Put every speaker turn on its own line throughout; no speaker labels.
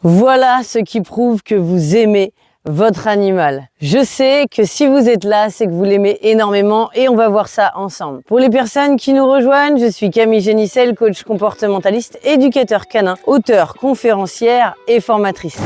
Voilà ce qui prouve que vous aimez votre animal. Je sais que si vous êtes là, c'est que vous l'aimez énormément et on va voir ça ensemble. Pour les personnes qui nous rejoignent, je suis Camille Génissel, coach comportementaliste, éducateur canin, auteure, conférencière et formatrice.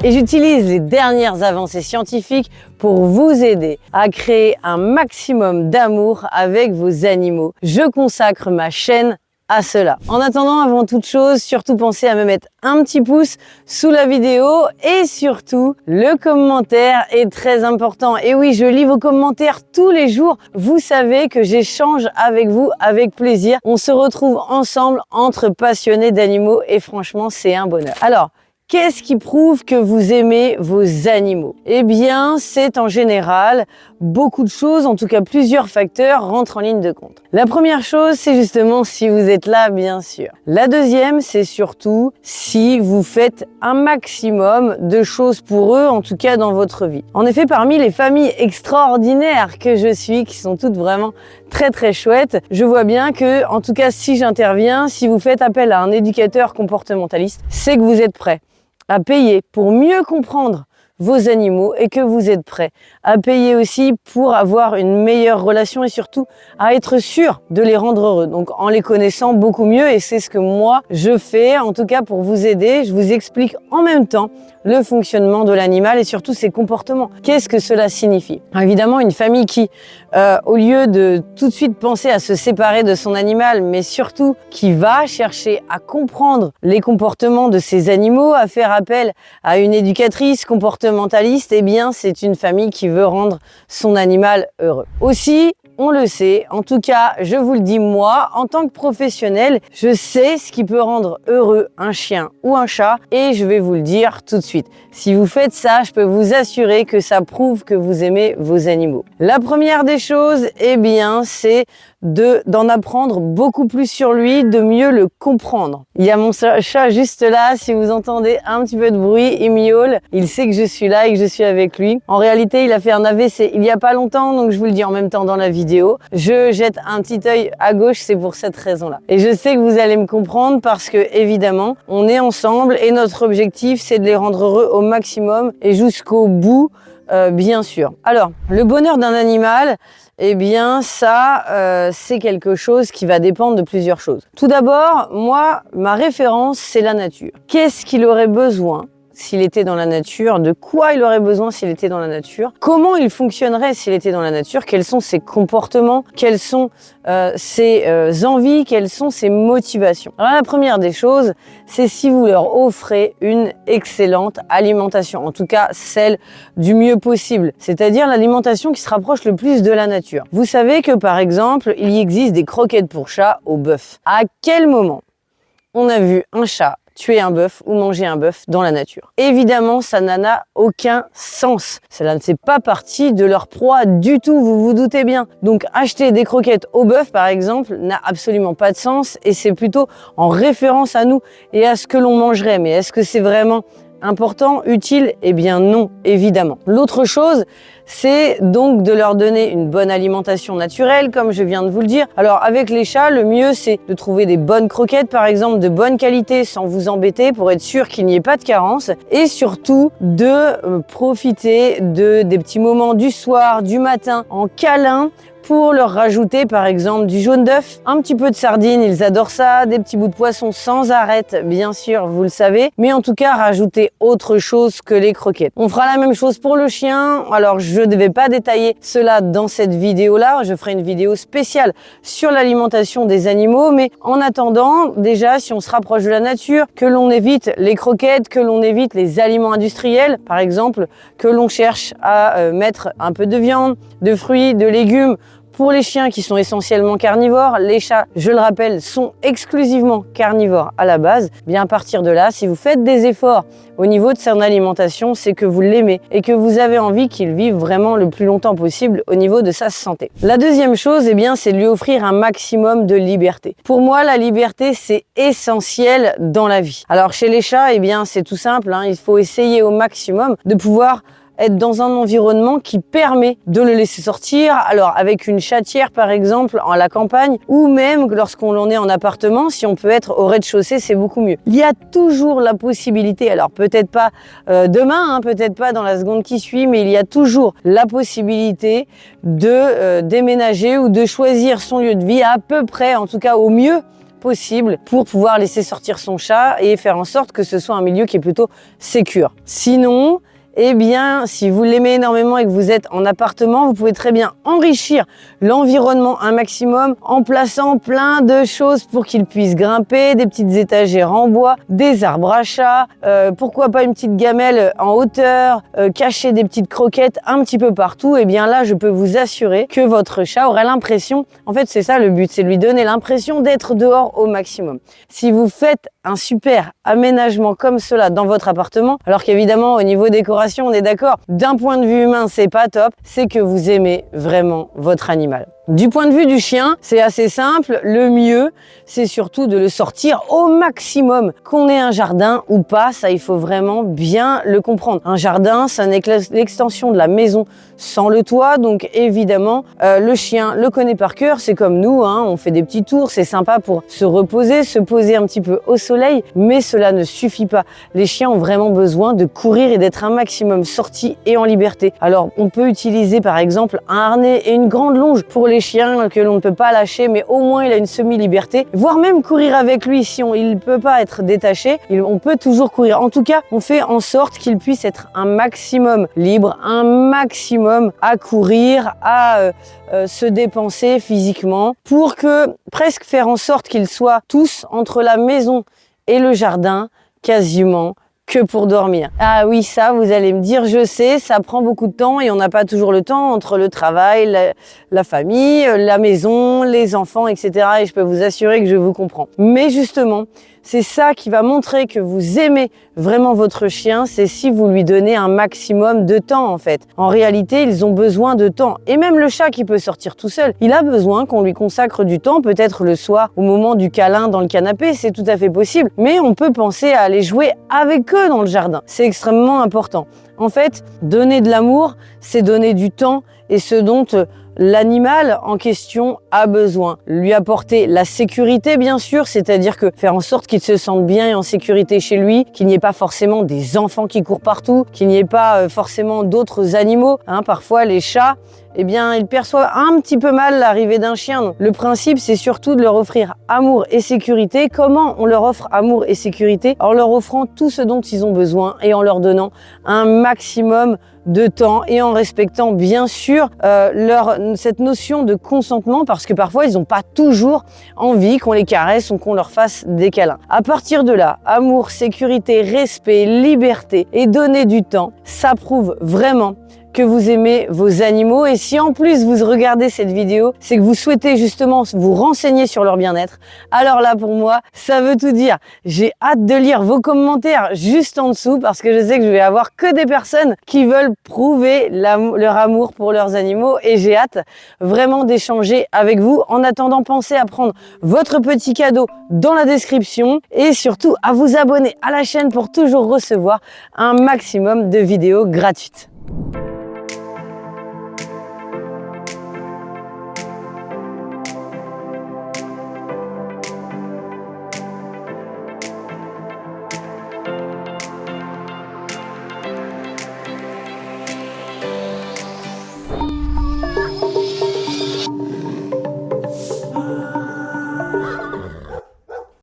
Et j'utilise les dernières avancées scientifiques pour vous aider à créer un maximum d'amour avec vos animaux. Je consacre ma chaîne à cela. En attendant, avant toute chose, surtout pensez à me mettre un petit pouce sous la vidéo et surtout, le commentaire est très important. Et oui, je lis vos commentaires tous les jours. Vous savez que j'échange avec vous avec plaisir. On se retrouve ensemble entre passionnés d'animaux et franchement, c'est un bonheur. Alors, qu'est-ce qui prouve que vous aimez vos animaux? Eh bien, c'est en général beaucoup de choses, en tout cas plusieurs facteurs rentrent en ligne de compte. La première chose, c'est justement si vous êtes là, bien sûr. La deuxième, c'est surtout si vous faites un maximum de choses pour eux, en tout cas dans votre vie. En effet, parmi les familles extraordinaires que je suis, qui sont toutes vraiment très chouettes, je vois bien que, en tout cas, si j'interviens, si vous faites appel à un éducateur comportementaliste, c'est que vous êtes prêt à payer pour mieux comprendre vos animaux et que vous êtes prêt à payer aussi pour avoir une meilleure relation et surtout à être sûr de les rendre heureux. Donc en les connaissant beaucoup mieux, et c'est ce que moi je fais, en tout cas pour vous aider, je vous explique en même temps le fonctionnement de l'animal et surtout ses comportements. Qu'est-ce que cela signifie? Évidemment, une famille qui, au lieu de tout de suite penser à se séparer de son animal, mais surtout qui va chercher à comprendre les comportements de ses animaux, à faire appel à une éducatrice comportementaliste, eh bien, c'est une famille qui veut rendre son animal heureux. Aussi, on le sait, en tout cas, je vous le dis moi, en tant que professionnel, je sais ce qui peut rendre heureux un chien ou un chat et je vais vous le dire tout de suite. Si vous faites ça, je peux vous assurer que ça prouve que vous aimez vos animaux. La première des choses, eh bien, c'est d'en apprendre beaucoup plus sur lui, de mieux le comprendre. Il y a mon chat juste là, si vous entendez un petit peu de bruit, il miaule, il sait que je suis là et que je suis avec lui. En réalité, il a fait un AVC il y a pas longtemps, donc je vous le dis en même temps dans la vidéo. Je jette un petit œil à gauche, c'est pour cette raison-là. Et je sais que vous allez me comprendre parce que, évidemment, on est ensemble et notre objectif, c'est de les rendre heureux au maximum et jusqu'au bout, bien sûr. Alors, le bonheur d'un animal, eh bien ça, c'est quelque chose qui va dépendre de plusieurs choses. Tout d'abord, moi, ma référence, c'est la nature. Qu'est-ce qu'il aurait besoin s'il était dans la nature? De quoi il aurait besoin s'il était dans la nature? Comment il fonctionnerait s'il était dans la nature? Quels sont ses comportements? Quelles sont ses envies? Quelles sont ses motivations? Alors la première des choses, c'est si vous leur offrez une excellente alimentation, en tout cas celle du mieux possible, c'est-à-dire l'alimentation qui se rapproche le plus de la nature. Vous savez que par exemple, il y existe des croquettes pour chat au bœuf. À quel moment on a vu un chat tuer un bœuf ou manger un bœuf dans la nature? Évidemment, ça n'a aucun sens. Cela ne fait pas partie de leur proie du tout, vous vous doutez bien. Donc acheter des croquettes au bœuf, par exemple, n'a absolument pas de sens et c'est plutôt en référence à nous et à ce que l'on mangerait. Mais est-ce que c'est vraiment important, utile? Eh bien non, évidemment. L'autre chose, c'est donc de leur donner une bonne alimentation naturelle, comme je viens de vous le dire. Alors avec les chats, le mieux c'est de trouver des bonnes croquettes, par exemple, de bonne qualité, sans vous embêter, pour être sûr qu'il n'y ait pas de carence. Et surtout, de profiter des petits moments du soir, du matin, en câlin, pour leur rajouter par exemple du jaune d'œuf, un petit peu de sardines, ils adorent ça, des petits bouts de poisson sans arête, bien sûr, vous le savez, mais en tout cas rajouter autre chose que les croquettes. On fera la même chose pour le chien. Alors je ne vais pas détailler cela dans cette vidéo-là, je ferai une vidéo spéciale sur l'alimentation des animaux, mais en attendant, déjà si on se rapproche de la nature, que l'on évite les croquettes, que l'on évite les aliments industriels, par exemple, que l'on cherche à mettre un peu de viande, de fruits, de légumes. Pour les chiens qui sont essentiellement carnivores, les chats, je le rappelle, sont exclusivement carnivores à la base. Bien à partir de là, si vous faites des efforts au niveau de son alimentation, c'est que vous l'aimez et que vous avez envie qu'il vive vraiment le plus longtemps possible au niveau de sa santé. La deuxième chose, eh bien, c'est de lui offrir un maximum de liberté. Pour moi, la liberté, c'est essentiel dans la vie. Alors chez les chats, eh bien, c'est tout simple, hein, il faut essayer au maximum de pouvoir être dans un environnement qui permet de le laisser sortir. Alors avec une chatière par exemple à la campagne, ou même lorsqu'on est en appartement, si on peut être au rez-de-chaussée, c'est beaucoup mieux. Il y a toujours la possibilité, alors peut-être pas demain, peut-être pas dans la seconde qui suit, mais il y a toujours la possibilité de déménager ou de choisir son lieu de vie à peu près, en tout cas au mieux possible, pour pouvoir laisser sortir son chat et faire en sorte que ce soit un milieu qui est plutôt sécure. Sinon, eh bien, si vous l'aimez énormément et que vous êtes en appartement, vous pouvez très bien enrichir l'environnement un maximum en plaçant plein de choses pour qu'il puisse grimper, des petites étagères en bois, des arbres à chat, pourquoi pas une petite gamelle en hauteur, cacher des petites croquettes un petit peu partout. Et bien là, je peux vous assurer que votre chat aura l'impression, en fait c'est ça le but, c'est de lui donner l'impression d'être dehors au maximum. Si vous faites un super aménagement comme cela dans votre appartement, alors qu'évidemment au niveau décoration, on est d'accord, d'un point de vue humain, c'est pas top, c'est que vous aimez vraiment votre animal. Du point de vue du chien, c'est assez simple. Le mieux, c'est surtout de le sortir au maximum. Qu'on ait un jardin ou pas, ça, il faut vraiment bien le comprendre. Un jardin, c'est l'extension de la maison sans le toit. Donc, évidemment, le chien le connaît par cœur. C'est comme nous, on fait des petits tours. C'est sympa pour se reposer, se poser un petit peu au soleil. Mais cela ne suffit pas. Les chiens ont vraiment besoin de courir et d'être un maximum sortis et en liberté. Alors, on peut utiliser, par exemple, un harnais et une grande longe pour les chiens que l'on ne peut pas lâcher, mais au moins il a une semi-liberté, voire même courir avec lui si il ne peut pas être détaché, on peut toujours courir. En tout cas, on fait en sorte qu'il puisse être un maximum libre, un maximum à courir, à se dépenser physiquement, pour que presque faire en sorte qu'ils soient tous entre la maison et le jardin, quasiment que pour dormir. Ah oui, ça, vous allez me dire, je sais, ça prend beaucoup de temps et on n'a pas toujours le temps entre le travail, la famille, la maison, les enfants, etc. Et je peux vous assurer que je vous comprends. Mais justement, c'est ça qui va montrer que vous aimez vraiment votre chien, c'est si vous lui donnez un maximum de temps en fait. En réalité, ils ont besoin de temps. Et même le chat qui peut sortir tout seul, il a besoin qu'on lui consacre du temps, peut-être le soir, au moment du câlin dans le canapé, c'est tout à fait possible. Mais on peut penser à aller jouer avec eux dans le jardin. C'est extrêmement important. En fait, donner de l'amour, c'est donner du temps et ce dont l'animal en question a besoin. Lui apporter la sécurité, bien sûr, c'est-à-dire que faire en sorte qu'il se sente bien et en sécurité chez lui, qu'il n'y ait pas forcément des enfants qui courent partout, qu'il n'y ait pas forcément d'autres animaux. Parfois, les chats, eh bien, ils perçoivent un petit peu mal l'arrivée d'un chien. Donc, le principe, c'est surtout de leur offrir amour et sécurité. Comment on leur offre amour et sécurité? En leur offrant tout ce dont ils ont besoin et en leur donnant un maximum de temps et en respectant bien sûr cette notion de consentement, parce que parfois ils n'ont pas toujours envie qu'on les caresse ou qu'on leur fasse des câlins. À partir de là, amour, sécurité, respect, liberté et donner du temps, ça prouve vraiment que vous aimez vos animaux. Et si en plus vous regardez cette vidéo, c'est que vous souhaitez justement vous renseigner sur leur bien-être, alors là pour moi, ça veut tout dire. J'ai hâte de lire vos commentaires juste en dessous, parce que je sais que je vais avoir que des personnes qui veulent prouver leur amour pour leurs animaux, et j'ai hâte vraiment d'échanger avec vous. En attendant, pensez à prendre votre petit cadeau dans la description et surtout à vous abonner à la chaîne pour toujours recevoir un maximum de vidéos gratuites.